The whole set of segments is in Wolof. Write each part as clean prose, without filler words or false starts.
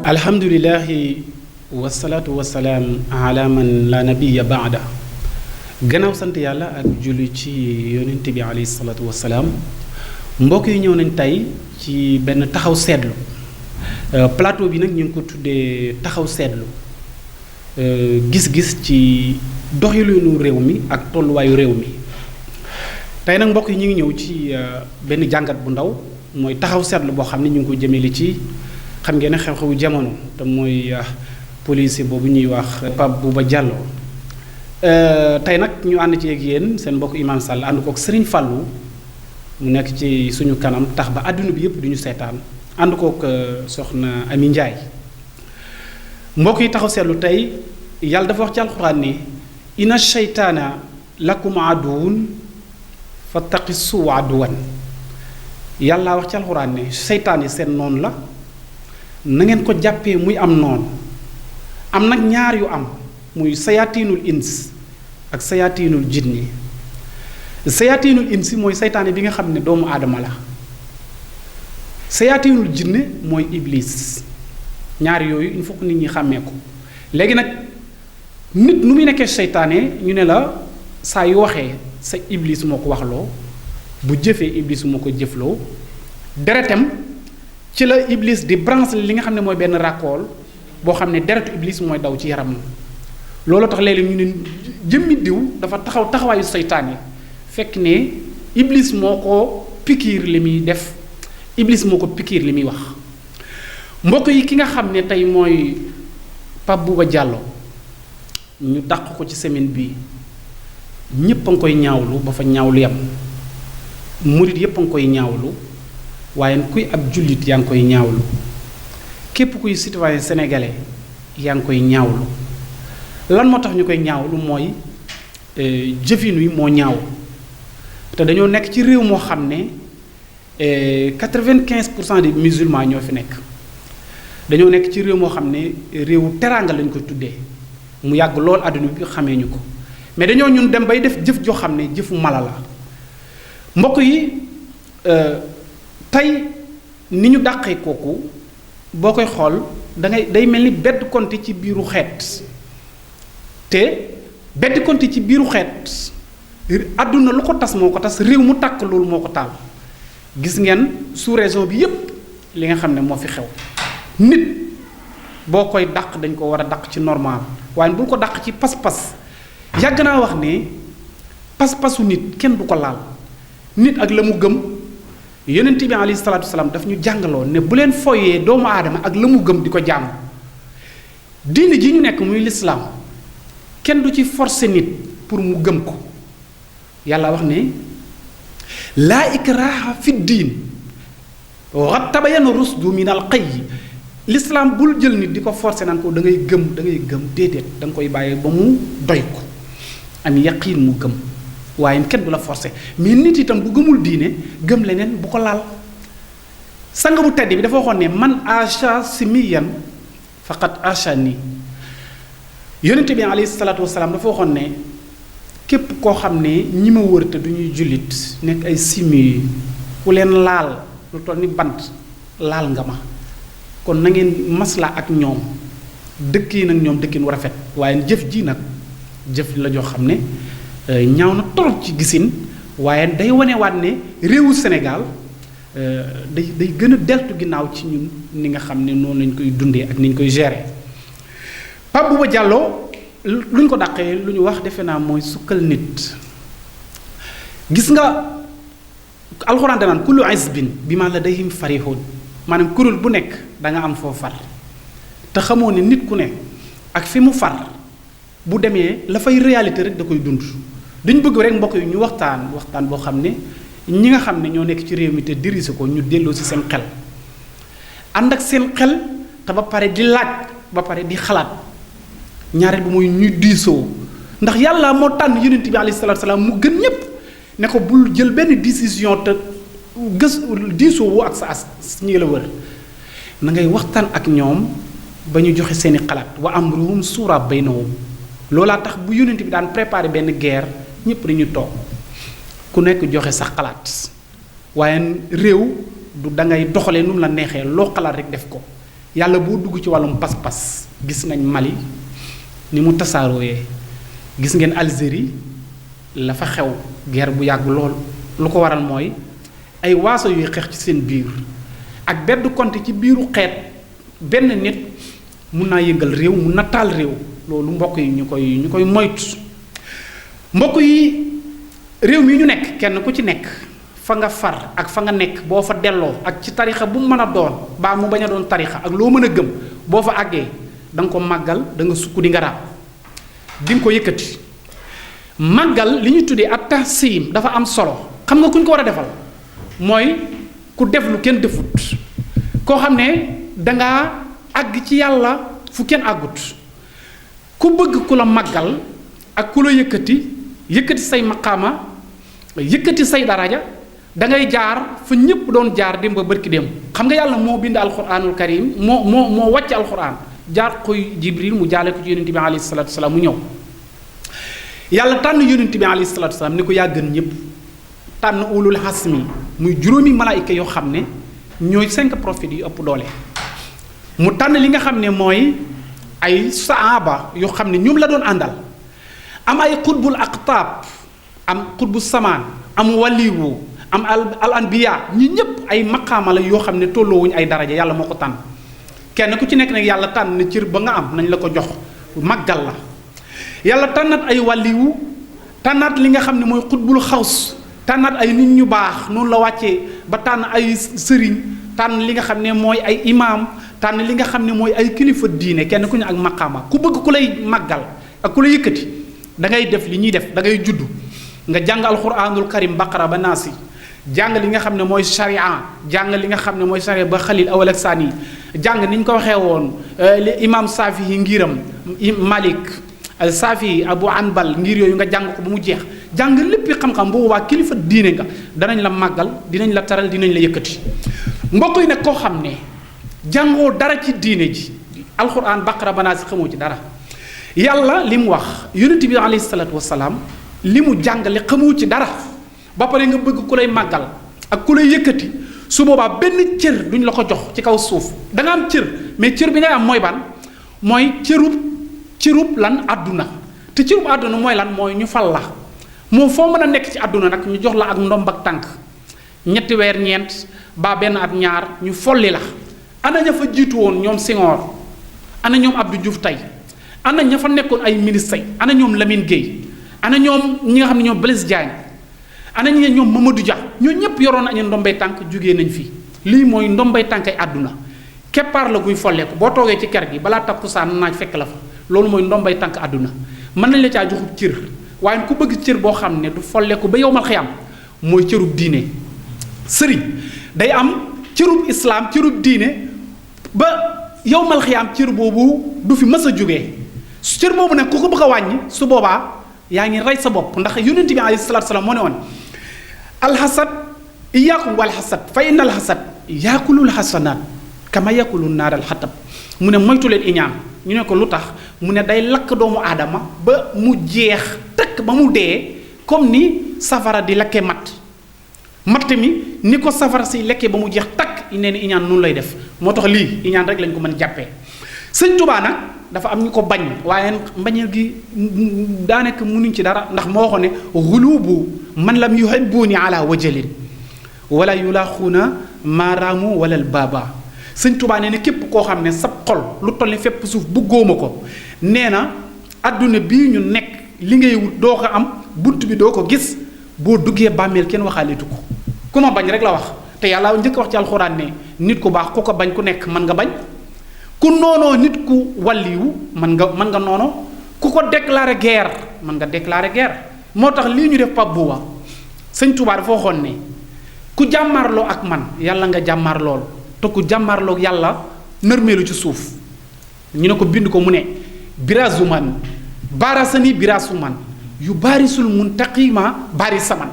alhamdulilahi wasalaatu wasalaam ala man la nabiya baada gannaaw sant yàlla ak julli ci yonent bi alayhi salaatu wasalaam mbokk yi ñëw nañ tey ci benn taxaw seetlu plateau bi nag ñu ngi ko tuddee taxaw seetlu gis-gis ci doxalinu réew mi ak tolluwaayu réew mi tey nag mbokk yi ñu ngi ñëw ci benn jàngat bu ndaw mooy taxaw seetlu boo xam ne ñu ngi ko jëmee ci xam ngeen ne xew-xewu jamono te mooy policier boobu ñuy wax Pape Bouba Diallo tey nag ñu ànd ci ak yéen seen mbokk Imam Sall ànd kook Serigne Fallou mu nekk ci suñu kanam tax ba àdduna bi yëpp duñu seetaan ànd kook soxna Ami Ndiaye mbokk yi taxaw seetlu tey yàlla dafa wax ci alxuraan ni inna sheytaana lakum aduwwun fattaqisuhu aduwwan yàlla wax ci alxuraan ne seytaan yi seen noonu la na ngeen ko jàppee muy am noonu am nag ñaar yu am muy sayaatinul ins ak sayaatinul jinni sayaatinul ins mooy seytaane bi nga xam ne doomu aadama la sayaatinul jinni mooy iblis ñaar yooyu il faut que nit ñi xàmmee ko léegi nag nit nu muy nekkee seytaane ñu ne la saa yu waxee sa iblis moo ko waxloo bu jëfee iblis moo ko jëfloo deretam ci la iblis di branche li nga xam ne mooy benn ràkkool boo xam ne deretu iblis mooy daw ci yaram loolu tax léeg-léeg ñu ne jëmmi diw dafa taxaw taxawaayu seytaane fekk ne iblis moo ko pikiir li muy def iblis moo ko pikiir li muy wax mbokk yi ki nga xam ne tey mooy Pape Bouba Diallo ñu dàq ko ci semaine bii ñépp a ngi koy ñaawlu ba fa ñaawlu yam murit yépp a ngi koy ñaawlu waaye kuy ab jullit yaa ngi koy ñaawlu képp kuy citoyen sénégalais yaa ngi koy ñaawlu lan moo tax ñu koy ñaawlu mooy jëfin wi moo ñaaw te dañoo nekk ci réew moo xam ne 95% des musulmans ñoo fi nekk dañoo nekk ci réew moo xam ne réewu teraanga lañ ko tuddee mu yàgg lool àdduna bi xamee ñu ko mais dañoo ñun dem bay def jëf joo xam ne jëfu mala la mbokk yi tey ni ñu dàqee kooku boo koy xool day mel ni bedd konte ci biiru xeet te bedd konte ci biiru xeet àdduna lu ko tas moo ko tas réew mu tàkk loolu moo ko taal gis ngeen sous-région bi yépp li nga xam ne moo fi xew nit boo koy dàq dañ ko war a dàq ci normal waaye bul ko dàq ci pas-pas yàgg naa wax ne pas-pasu nit kenn du ko laal nit ak la mu gëm yonent bi alayhi salaatu wasalaam daf ñu jàngaloo ne bu leen foyee doomu aadama ak la mu gëm di ko jàmm diine ji ñu nekk muy lislaam kenn du ci forcer nit pour mu gëm ko yàlla wax ne laa ikraha fi diin qad tabayyana rusdu min al ghayy lislaam bul jël nit di ko forcer naan ko da ngay gëm déedéet da nga koy bàyyi ba mu doy ko am yaqiin mu gëm waaye kenn du la forcer mais nit itam bu gëmul diine gëm leneen bu ko laal sang bu tedd bi dafa waxoon ne man acha simiyan faqat acha nii yonente bi alayhi salaatu wasalaam dafa waxoon ne képp koo xam ne ñi ma wër te du ñuy jullit nekk ay simi yi ku leen laal lu toll ni bant laal nga ma kon na ngeen masla ak ñoom dëkk yi nag ñoom dëkkin war a rafet waaye jëf ji nag jëf la joo xam ne ñaaw na torop ci gisin waaye day wanewaat ne réewu Sénégal day gën a deltu ginnaaw ci ñun ni nga xam ne noonu lañ koy dundee ak ni ñu koy gérer Pape Bouba Diallo lu ñu ko dàqee lu ñu wax defe naa mooy sukkal nit gis nga alxuraan danaan kullu isbin bi ma ladayhim farihun maanaam kuréel bu nekk da nga am foo far te xamoo ne nit ku ne ak fi mu far bu demee la fay réalité rek da koy dund dañu bëgg rek mbokk yi ñu waxtaan boo xam ne ñi nga xam ne ñoo nekk ci réew mi te dirige ko ñu delloo ci seen xel ànd ak seen xel te ba pare di laaj ba pare di xalaat ñaareel bi mooy ñuy diisoo ndax yàlla moo tànn yonent bi alayhi salaatu salaam mu gën ñépp ne ko bul jël benn décision te diisoo woo ak sa as ñi la wër na ngay waxtaan ak ñoom ba ñu joxe seeni xalaat wa amruhum suuraa baynahum loolaa tax bu yonent bi daan préparer benn guerre ñëpp dañu toog ku nekk joxe sa xalaat waaye réew du da ngay doxalee nu mu la neexee loo xalaat rek def ko yàlla boo dugg ci wàllum pas-pas gis nañ Mali ni mu tasaarooyee gis ngeen Algérie la fa xew guerre bu yàgg lool lu ko waral mooy ay waaso yuy xeex ci seen biir ak bedd konte ci biiru xeet benn nit mun naa yëngal réew mun na taal réew loolu mbokk yi ñu koy moytu mbokk yi réew mi ñu nekk kenn ku ci nekk fa nga far ak fa nga nekk boo fa delloo ak ci tarixa bu mu mën a doon baa mu bañ a doon tarixa ak loo mën a gëm boo fa àggee da nga ko màggal da nga sukk di nga raab di nga ko yëkkati màggal li ñu tuddee at tahsim dafa am solo xam nga ku ñu ko war a defal mooy ku def lu kenn defut koo xam ne dangaa àgg ci yàlla fu kenn àggut ku bëgg ku la màggal ak ku la yëkkati say maqaama yëkkati say daraja da ngay jaar fa ñépp doon jaar démb ba bërki démb xam nga yàlla moo bind alquranul karim moo wàcc alquran jaar koy jibril mu jaale ko ci yonent bi alayhi salatu wasalaam mu ñëw yàlla tànn yonent bi alayhi salatu wasalaam ni ko yaa gën ñépp tànn ulul hasmi muy juróomi malaayika yoo xam ne ñooy 5 prophètes yu ëpp doole mu tànn li nga xam ne mooy ay saaba yoo xam ne ñoom la doon àndal am ay xutbul aqtaab am xutbu samaan am waliwu am al anbiya ñi ñépp ay maqaama la yoo xam ne tolloowuñu ay daraja yàlla moo ko tànn kenn ku ci nekk nag yàlla tànn na cër ba nga am nañ la ko jox màggal la yàlla tànnaat ay waliwu tànnaat li nga xam ne mooy xutbul xaws tànnaat ay nit ñu baax noonu la wàccee ba tànn ay sëriñ tànn li nga xam ne mooy ay imaam tànn li nga xam ne mooy ay kilifa diine kenn ku ñu ak maqaama ku bëgg ku lay màggal ak ku la yëkkati da ngay def li ñuy def da ngay juddu nga jàng alquranul karim baqara ba naasi jàng li nga xam ne mooy sharia jàng li nga xam ne mooy sharia ba xalil awal ak saani jàng ni ñu ko waxee woon imam saafi yi ngiram malik saafi abu anbal ngir yooyu nga jàng ko ba mu jeex jàng lépp xam-xam boobu waa kilifa diine nga danañ la màggal dinañ la taral dinañ la yëkkati mbokk yi nag koo xam ne jàngoo dara ci diine ji alquran baqara ba naasi xamoo ci dara yàlla li mu wax yonent bi alayhi salaatu wasalaam li mu jàngale xamoo ci dara ba pare nga bëgg ku lay màggal ak ku lay yëkkati su boobaa benn cër duñ la ko jox ci kaw suuf da nga am cër mais cër bi ngay am mooy ban mooy cërub lan àdduna te cërub àdduna mooy lan mooy ñu fal la moo foo mën a nekk ci àdduna nag ñu jox la ak ndomb ak tànk 2 weer ñeent ba benn at ñaar ñu folli la ana ña fa jiitu woon ñoom Senghor ana ñoom Abdou Diouf tey ana ña fa nekkoon ay ministre ana ñoom Lamine Gueye ana ñoom ñi nga xam ne ñoom Blaise Diagne ana ñi ñoom Mamadou Dia ñoo ñëpp yoroon nañu ndombay tànk jógee nañ fi lii mooy ndombay tànk ay àdduna keppaar la guy folleeku boo toogee ci ker gi balaa takkusaan naaj fekk la fa loolu mooy ndombay tànk àdduna mën nañ la caa joxub cër waaye ku bëgg cër boo xam ne du folleeku ba yowmal xiyam mooy cërub diine sëriñ day am cërub islaam cërub diine ba yowmal xiyam cër boobu du fi mës a jógee cër boobu nag ku ko bëgg a wàññi su boobaa yaa ngi rey sa bopp ndax yonent bi alayhi salaatu salaam moo ne woon alxasad iyaakum wal xasad fa inna alxasad yaakulul xasanaat kama yaakulu naaral xatab mu ne moytu leen iñaan ñu ne ko lu tax mu ne day lakk doomu aadama ba mu jeex tëkk ba mu dee comme ni safara di lakkee matt mi ni ko safara si lekkee ba mu jeex takk nee ni iñaan noonu lay def moo tax lii iñaan rek lañ ko mën jàppee sëñ Tuubaa nag dafa am ñu ko bañ waaye mbañeel gi daanaka munuñ ci dara ndax moo waxoon ne xulubu man lam yuhibbuni ala wajalin wala yulaaxuuna maaraamu wala baaba sëñ Tuubaa nee na képp koo xam ne sab xol lu toll ni fépp suuf bëggooma ko nee na adduna bii ñu nekk li ngay wut doo ko am bunt bi doo ko gis boo duggee bàmmeel kenn waxaaleetu ko ku ma bañ rek la wax te yàlla njëkk wax ci alxuraan ne nit ku baax ku ko bañ ku nekk mën nga bañ ku noonoo nit ku wàlliwu mën nga noonoo ku ko déclarer guerre mën nga déclarer guerre moo tax lii ñu def Pape Bouba sëñ Tuubaa dafa waxoon ne ku jàmmarloo ak man yàlla nga jàmmar lool te ku jàmmarloo yàlla nërmeelu ci suuf ñu ne ko bind ko mu ne birazuman barasani birasuman yu baarisul muntaqima baari saman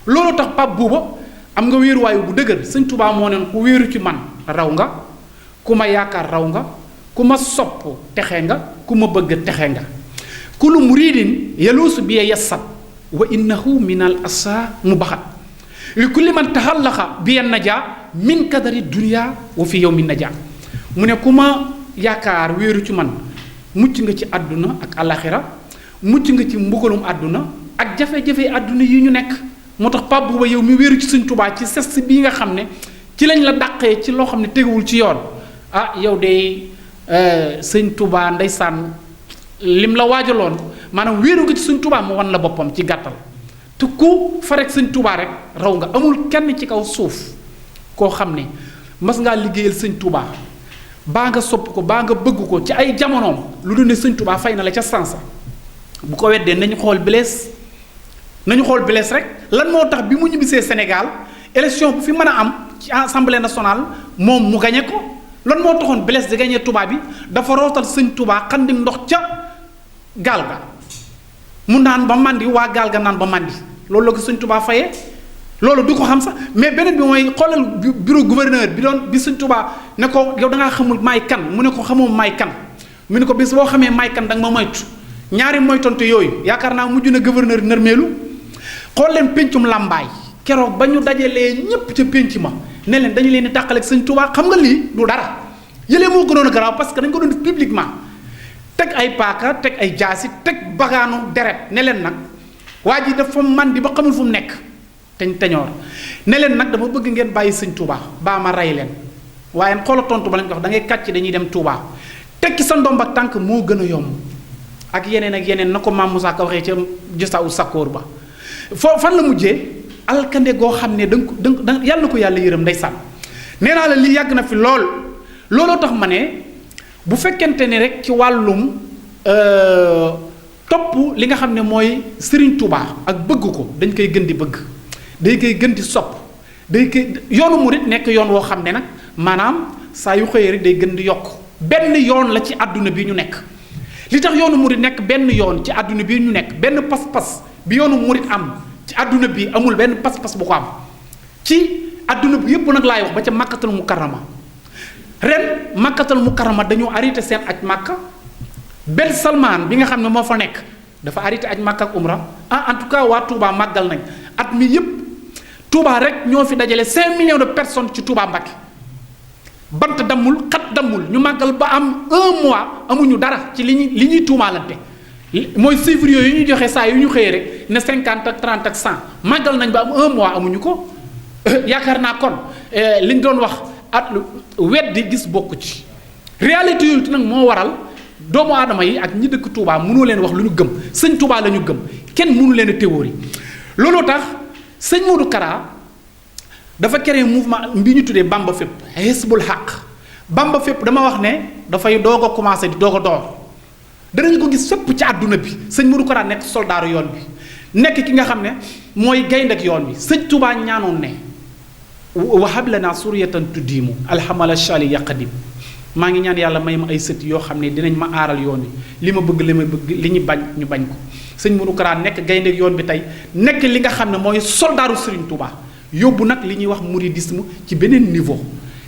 loolu tax Pape Bouba am nga wéeruwaayu bu dëgër sëñ Tuubaa moo neen ku wéeru ci man raw nga ku ma yaakaar raw nga ku ma sopp texe nga ku ma bëgg texe nga kulu muridin yaluusu bi yassat wa innahu min al asa mubaxat li kulli man taxallaqa bi an najaa min kadari dunia wa fi yawmi najaa mu ne ku ma yaakaar wéeru ci man mucc nga ci àdduna ak alaxira mucc nga ci mbugalum àdduna ak jafe-jafe àdduna yi ñu nekk. moo tax Pape Bouba yow mi wéeru ci Sëñ Tuubaa ci ses bii nga xam ne ci lañ la dàqee ci loo xam ne teguwul ci yoon ah yow de Sëñ Tuubaa ndeysaan lim la waajaloon maanaam wéeru nga ci Sëñ Tuubaa mu wan la boppam ci gàttal te ku fa rek Sëñ Tuubaa rek raw nga amul kenn ci kaw suuf koo xam ne mas ngaa liggéeyal Sëñ Tuubaa baa nga sopp ko baa nga bëgg ko ci ay jamonoom lu dul ne Sëñ Tuubaa fay na la ca sansa bu ko weddee nañu xool Blaise rek lan moo tax bi mu ñibbisee Sénégal élection bu fi mën a am ci assemblée nationale moom mu gañe ko lan moo taxoon Blaise di gañe Touba bi dafa rootal Sëñ Touba xandi ndox ca gaal ga mu naan ba màndi waa gaal ga naan ba màndi loolu la ko Sëñ Touba fayee loolu du ko xam sax mais beneen bi mooy xoolal bureau gouverneur bi Sëñ Touba ne ko yow da ngaa xamul maay kan mu ne ko xamoo maay kan mu ne ko bis boo xamee maay kan da nga ma moytu ñaari moytonte yooyu yaakaar naa mujj na gouverneur nërmeelu xool leen péncum làmbaay keroog ba ñu dajalee ñépp ca pénc ma ne leen dañu leen di tàqaleeg Sëñ Tuubaa xam nga lii du dara yëlee moo gënoon a garaaw parce que dañ ko doon def publiquement teg ay paaka teg ay jaasi teg bagaanu deret ne leen nag waa ji dafa man di ba xamul fu mu nekk teñoor ne leen nag dama bëgg ngeen bàyyi Sëñ Tuubaa baa ma rey leen waaye xoola tontu ba lañ ko wax da ngay kàcc dañuy dem Tuubaa tekki sa ndomb ak tànk moo gën a yomb ak yeneen na ko Maam Moussa Ka waxee ca Jësaawu Sakkoor ba foo fan la mujjee alkande goo xam ne da yàlla na ko yàlla yërëm ndeysaan nee naa la lii yàgg na fi looloo tax ma ne bu fekkente ne rek ci wàllum topp li nga xam ne mooy Serigne Touba ak bëgg ko dañ koy gën di bëgg day koy gën di sopp day koy yoonu murit nekk yoon woo xam ne nag maanaam saa yu xëyee rek day gën di yokk benn yoon la ci àdduna bi ñu nekk li tax yoonu murit nekk benn yoon ci àdduna bi ñu nekk benn pas-pas bi yoonu murit am ci àdduna bi amul benn pas-pas bu ko am ci àdduna bi yépp nag laay wax ba ca Makkatal Mukarrama ren Makkatal Mukarrama dañoo arrêté seen aj Makka Ben Salman bi nga xam ne moo fa nekk dafa arrêté aj Makka ak umra en tout cas waa Touba màggal nañ at mi yépp Touba rek ñoo fi dajale 5 millions de personnes ci Touba Mbacké bant dammul xat dammul ñu màggal ba am 1 mois amuñu dara ci li ñuy tuumaalante mooy chiffres yooyu ñu joxe saa yu ñu xëyee rek ne 50 ak 30 ak 100 màggal nañ ba am 1 mois amuñu ko yaakaar naa kon liñ doon wax at weddi gis bokku ci réalité yooyu nag moo waral doomu aadama yi ak ñi dëkk Touba mënoo leen wax lu ñu gëm sëñ Touba la ñu gëm kenn mënu leen a théorie looloo tax sëñ Modou Kara dafa créé mouvement bi ñu tuddee Bamba Fépp Hizbul Haq Bamba Fépp dama wax ne dafay doog a commencé di doog a door danañu ko gis fépp ci àdduna bi sëñ Modou Kara nekk soldaaru yoon bi nekk ki nga xam ne mooy gaynde ak yoon bi sëñ Touba ñaanoon ne wahab lana suriyatan tuddiimu alhamala shali yaqadim maa ngi ñaan yàlla may ma ay sët yoo xam ne dinañ ma aaral yoon wi li ma bëgg li ñu bañ ñu bañ ko sëñ Modou Kara nekk gaynde ak yoon bi tey nekk li nga xam ne mooy soldaaru Serigne Touba yóbbu nag li ñuy wax mouridisme ci beneen niveau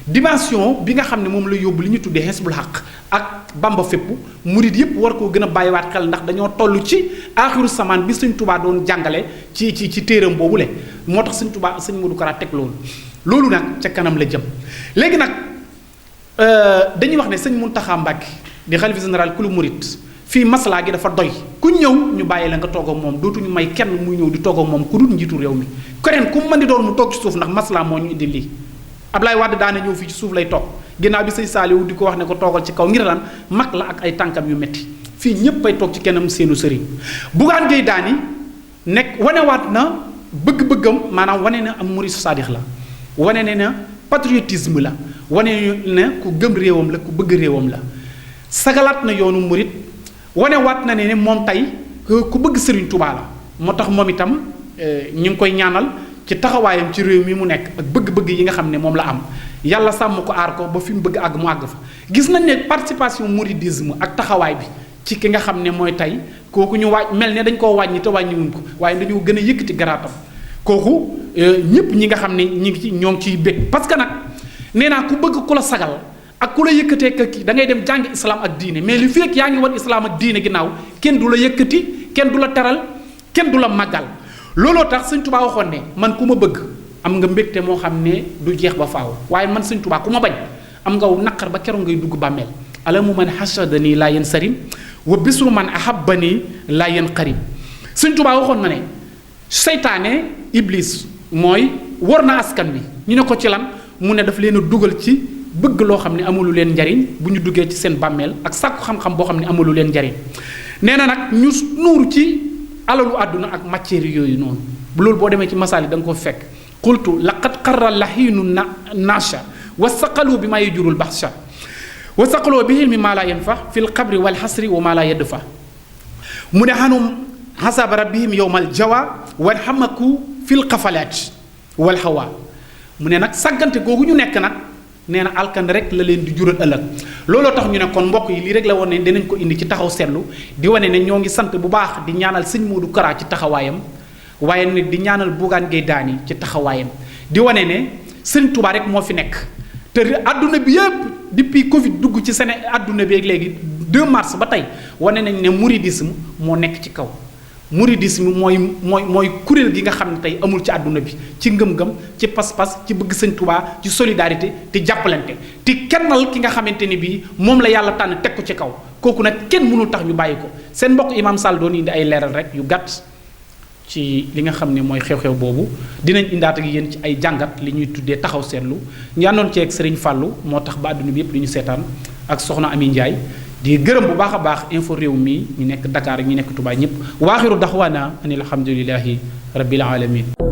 dimension bi nga xam ne moom la yóbbu li ñu tuddee Hizbul Haq ak Bamba Fépp murid yépp war koo gën a bàyyiwaat xel ndax dañoo toll ci aaxiru samaan bi sëñ Touba doon jàngale ci téeram boobule moo tax sëñ Touba sëñ Modou Kara teg loolu nag ca kanam la jëm léegi nag dañuy wax ne sëñ Mountakha Mbacké di xalifa général kulu murid fii maslaa gi dafa doy ku ñëw ñu bàyyi la nga toog ak moom dootuñu may kenn muy ñëw di toog ak moom ku dul njiitu réew mi keneen ku mu mën di doon mu toog ci suuf ndax maslaa moo ñu indi lii Ablaye Wade daana ñëw fii ci suuf lay toog ginnaaw bi sëñ Saliou di ko wax ne ko toogal ci kaw ngir lan mag la ak ay tànkam yu metti fii ñépp ay toog ci kennam seenu sëriñ Bougane Gueye Dany nekk wanewaat na bëgg-bëggam maanaam wane na am murid sadix la wane ne na patriotisme la wane ne ku gëm réewam la ku bëgg réewam la sagalaat na yoonu murid wane waat na ne moom tey ku bëgg Serigne Touba la moo tax moom itam ñu ngi koy ñaanal ci taxawaayam ci réew mi mu nekk ak bëgg-bëgg yi nga xam ne moom la am yàlla sàmm ko aar ko ba fi mu bëgg àgg mu àgg fa gis nañ ne participation mouridisme ak taxawaay bi ci ki nga xam ne mooy tey kooku ñu waaj mel ne dañ koo wàññi te wàññiwuñ ko waaye dañoo gën a yëkkati garaatam kooku ñëpp ñi nga xam ne ñi ngi ci ñoo ngi ciy bég parce que nag nee naa ku bëgg ku la sagal ak ku la yëkkatee kii da ngay dem jàngi islam ak diine mais li fekk yaa ngi wan islam ak diine ginnaaw kenn du la yëkkati kenn du la teral kenn du la màggal looloo tax sëñ Tuubaa waxoon ne man ku ma bëgg am nga mbégte moo xam ne du jeex ba faaw waaye man sëñ Tuubaa ku ma bañ am nga naqar ba keroog ngay dugg bàmmeel alamu man hasadani laa yen sarim wa bisru man ahabbani laa yen xarib sëñ Tuubaa waxoon na ne seytaane iblis mooy war na askan wi ñu ne ko ci lan mu ne daf leen a dugal ci bëgg loo xam ne amulu leen njariñ bu ñu duggee ci seen bàmmeel ak sàkku xam-xam boo xam ne amulu leen njariñ nee na nag ñu nuuru ci alalu àdduna ak matière yooyu noonu loolu boo demee ci masaali da nga ko fekk qultu laqad qarra lahiinu nasha wa saqalu bi ma yajurul baxsha wa saqaloo bi hilmi maa laa yanfa fi lqabri wal xasri wa maa laa yadfa mu ne xanum xasaba rabbihim yowmal jawa wal xamaku fil xafalaat wal xawa mu ne nag sàggante googu ñu nekk nag nee na alkan rek la leen di jural ëllëg looloo tax ñu ne kon mbokk yi lii rek la woon ne dinañ ko indi ci taxaw seetlu di wane ne ñoo ngi sant bu baax di ñaanal sëñ Modou Kara ci taxawaayam waaye nit di ñaanal Bougane Gueye Dany ci taxawaayam di wane ne sëñ Touba rek moo fi nekk te adduna bi yëpp depuis Covid dugg ci sene adduna bi ak léegi 2 mars ba tey wane nañ ne mouridisme moo nekk ci kaw mouridisme mooy kuréel gi nga xam ne tey amul ci àdduna bi ci ngëm-ngëm ci pas-pas ci bëgg sëñ Tuubaa ci solidarité te jàppalante te kennal ki nga xamante ni bii moom la yàlla tànn teg ko ci kaw kooku nag kenn mënul tax ñu bàyyi ko seen mbokk Imam Sall doon indi ay leeral rek yu gàtt ci li nga xam ne mooy xew-xew boobu dinañ indaat ak yéen ci ay jàngat li ñuy tuddee taxaw seetlu ñu àndoon ci ak Sëriñ Fàllu moo tax ba àdduna bi yépp di ñu seetaan ak soxna Ami Ndiaye di gërëm bu baax a baax info réew mi ñu nekk Dakar ñu nekk Touba ñëpp waaxiru daxwaana ani alhamdulillahi rabbil alamin